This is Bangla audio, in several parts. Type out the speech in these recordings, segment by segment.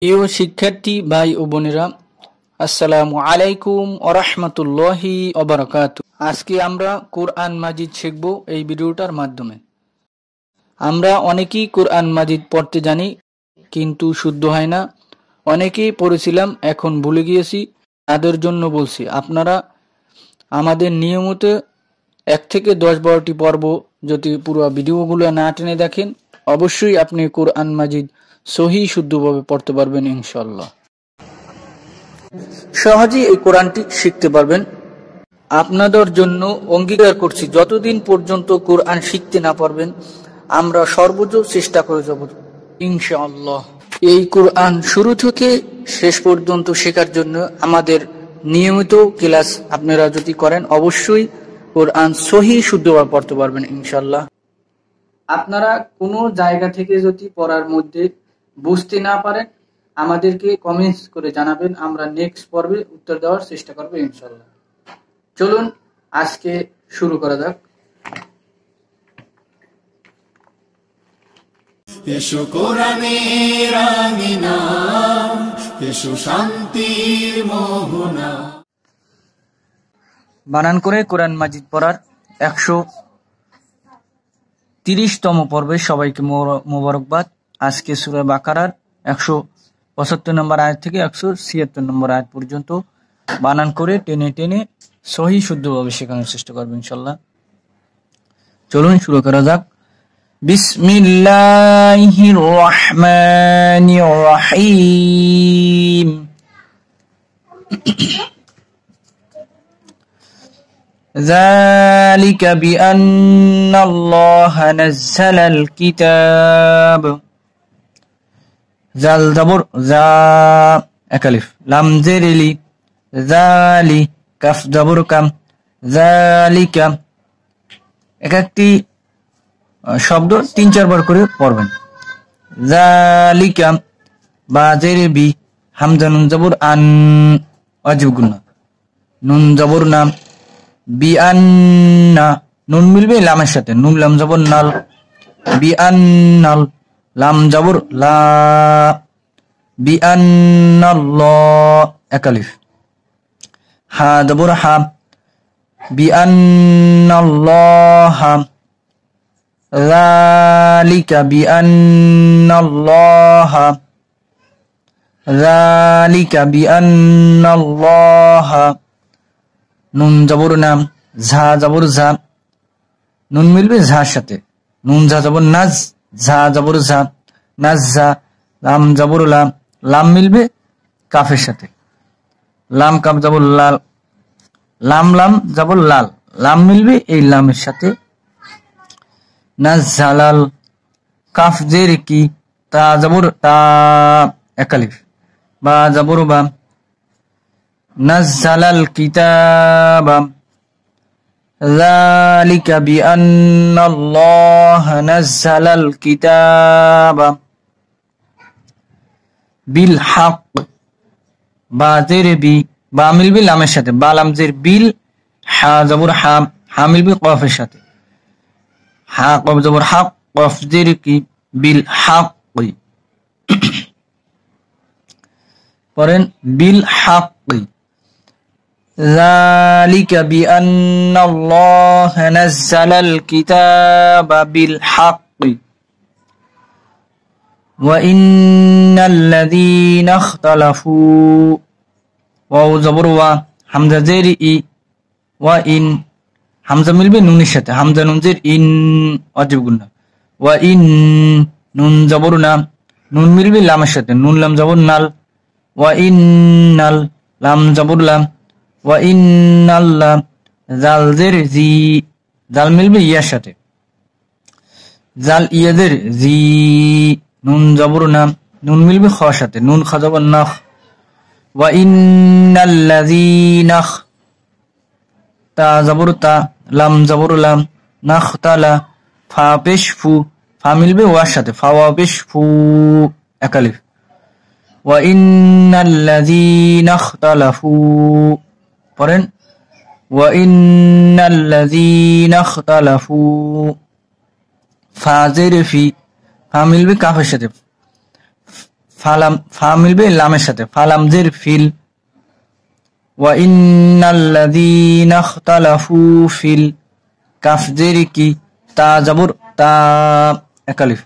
প্রিয় শিক্ষার্থী ভাই ও বোনেরা, আসসালামু আলাইকুম ওয়া রাহমাতুল্লাহি ওয়া বারাকাতুহু। আজকে আমরা কোরআন মাজিদ শিখব এই ভিডিওটার মাধ্যমে। আমরা অনেকেই কোরআন মাজিদ পড়তে জানি, কিন্তু শুদ্ধ হয় না। অনেকেই পড়েছিলাম, এখন ভুলে গিয়েছি। তাদের জন্য বলছি, আপনারা আমাদের নিয়মিত 1 থেকে 10-12টি পর্ব যদি পুরো ভিডিওগুলো না টেনে দেখেন, অবশ্যই আপনি কোরআন মাজিদ সহি শুদ্ধভাবে পড়তে পারবেন ইনশাআল্লাহ। সহজেই এই কোরআনটি শিখতে পারবেন। আপনাদের জন্য অঙ্গীকার করছি, যতদিন পর্যন্ত কোরআন শিখতে না পারবেন, আমরা সর্বোচ্চ চেষ্টা করে যাব ইনশাআল্লাহ। এই কোরআন শুরু থেকে শেষ পর্যন্ত শেখার জন্য আমাদের নিয়মিত ক্লাস আপনারা যদি করেন, অবশ্যই কোরআন সহি শুদ্ধভাবে পড়তে পারবেন ইনশাআল্লাহ। আপনারা কোনো জায়গা থেকে যদি পড়ার মধ্যে বুঝতে না পারেন, আমাদেরকে কমেন্টস করে জানাবেন, আমরা নেক্সট পর্বে উত্তর দেওয়ার চেষ্টা করব ইনশাআল্লাহ। চলুন আজকে শুরু করা যাক। এসো কোরআনের আমিনা, এসো শান্তির মোহনা। বানান করে কোরআন মাজিদ পড়ার 130তম পর্বে সবাইকে মোবারকবাদ। আজকে সূরা বাকারার 175 নম্বর আয়াত থেকে 176 নম্বর আয়াত পর্যন্ত বানান করে টেনে টেনে সহি শুদ্ধভাবে শেখানোর চেষ্টা করবেন ইনশাআল্লাহ। চলুন শুরু করা যাক। বিসমিল্লাহির রহমানির রহিম। ذلك بأن الله نزل الكتاب। জাল জবর জা, একালিফ, লাম জের লি, জালি, কাফ জবর কাম, জালিকা। এক একটি শব্দ 3-4 বার করে পড়বেন। জালিকা, বা জের বি, হামজা নুন জবর আন, ওয়াজিব গুন্না, নুন জবর নাম, বিআন্না, নুন মিলবে লামের সাথে, নুন লাম জবর নাল, বিআন্নাল, লাম জবর লা, বিআন্নাল্লাহ, একালিফ, হা জবর হা, বিআন্নাল্লাহ, যালিকা বিআন্নাল্লাহ, যালিকা বিআন্নাল্লাহ, নুন জবর নাম, ঝা জবর ঝা, নুন মিলবে ঝার সাথে, নুন ঝা জবর নাজ, ঝা জবর ঝা, নাজ ঝা, লাম জবর লাম, লাম মিলবে কাফের সাথে, লাম কাফ জবর লাল, লাম লাম জবর লাল, লাম মিলবে এই লামের সাথে, নাজ ঝালাল, কাফ জের কি, তা জবর তা, একালিফ, বা জবর বা, নাজ্জালাল কিতাবা। যালিকা বিআন্নাল্লাহা নাজ্জালাল কিতাবা বিল হক, বা জের বি, বা মিলবে লামের সাথে, বা লাম জের বিল, হা জবর হা, হা মিলবে কফের সাথে, হা কফ জবর হক, কফ জের কি, বিল হক। পড়েন বিল হক। ذلك بأن الله نزل الكتاب بالحق وإن الذين اختلفوا، واو زبر وا، হামজা জের ই, ওয়া ইন, হামজা মিলবে নুনের সাথে, হামজা নুন জের ইন, ওয়াজিব গুন্না, ওয়া ইন, নুন জবর না, নুন মিলবে লামের সাথে, নুন লাম জবর নাল, ওয়া ইন্নাল, লাম জবর লাম, ওয়া ইন্নাল্লাহ, জাল জের জি, জাল মিলবে ইয়ার সাথে, জাল ইয়াদের জি, নুন জবর নাম, নুন মিলবে খ সাথে, নুন খা জবর নাখ, ওয়া ইন্নাল্লাযীনা, তা জবর তা, লাম জবর লাম, নাখতালা, ফা পেশ ফু, ফা মিলবে ওয়ার সাথে, ফা ওয়া পেশ ফু, একালিফ, ওয়া ইন্নাল্লাযীনা ইখতালাফু। পড়েন ওয়া ইন্নাল্লাযীনা ইখতালাফু, ফা জের ফি, ফা মিলবে কাফের সাথে, ফালাম, ফা মিলবে লামের সাথে, ফালাম জের ফিল। ওয়া ইন্নাল্লাযীনা ইখতালাফু ফিল, কাফ জের কি, তা জবর তা, এক আলিফ।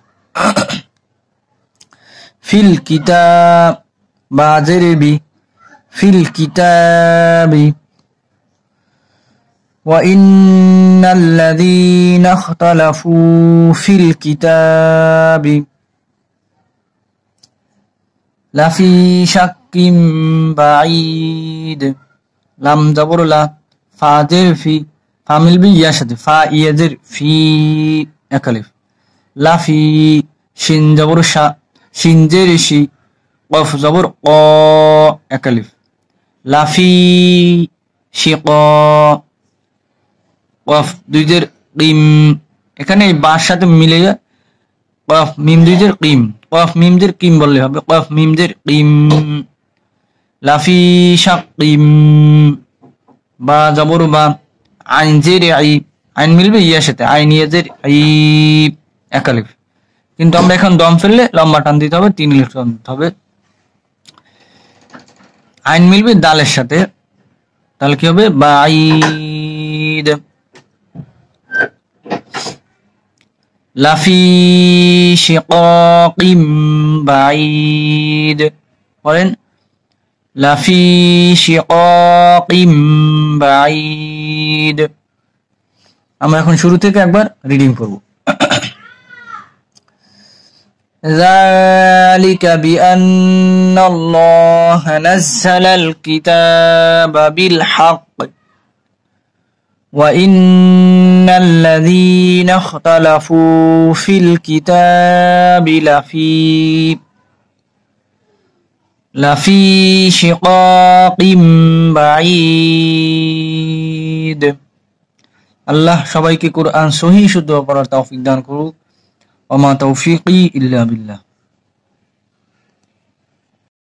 ফিল কিতাব, বা জের বি, ফিল কিতাবি। ওয়া ইন্নাল্লাযীনা ইখতালাফু ফিল কিতাবি লাফি শাক্কিম বাঈদ, লাম জবর লা, ফা জের ফি, ফা মিলবে ইয়ার সাথে, ফা ইয়া জের ফি, এক আলিফ। লাফি, শিন জবর শা, শিন জের শি, কফ জবর ক, এক আলিফ। লাফি শিক, কফ দুই জের কিম, এখানে বার সাথে মিলে যায়, কফ মিম দুই জের কিম, কফ মিম জের কিম বললে হবে, কফ মিম জের কিম। লাফি শাক্কিম, বা জবর বা, আইন জের আই, আইন মিলবে ইয়ার সাথে, আইন ইয়া জের আই, এক আলিফ। কিন্তু আমরা এখন দম ফেললে লম্বা টান দিতে হবে, 3 আলিফ টান দিতে হবে। আইন মিলবে দালের সাথে, তাহলে কি হবে, বাঈদ। লাফি শিকাকিম বাঈদ, বলেন লাফি শিকাকিম বাঈদ। আমরা এখন শুরু থেকে একবার রিডিং করব। ذلك بأن الله نزل الكتاب بالحق وإن الذين اختلفوا في الكتاب لفي شقاق بعيد। আল্লাহ সবাইকে কোরআন সহিহ শুদ্ধ পড়ার তৌফিক দান করুক। ওয়া মা তৌফিকি ইল্লা বিল্লাহ।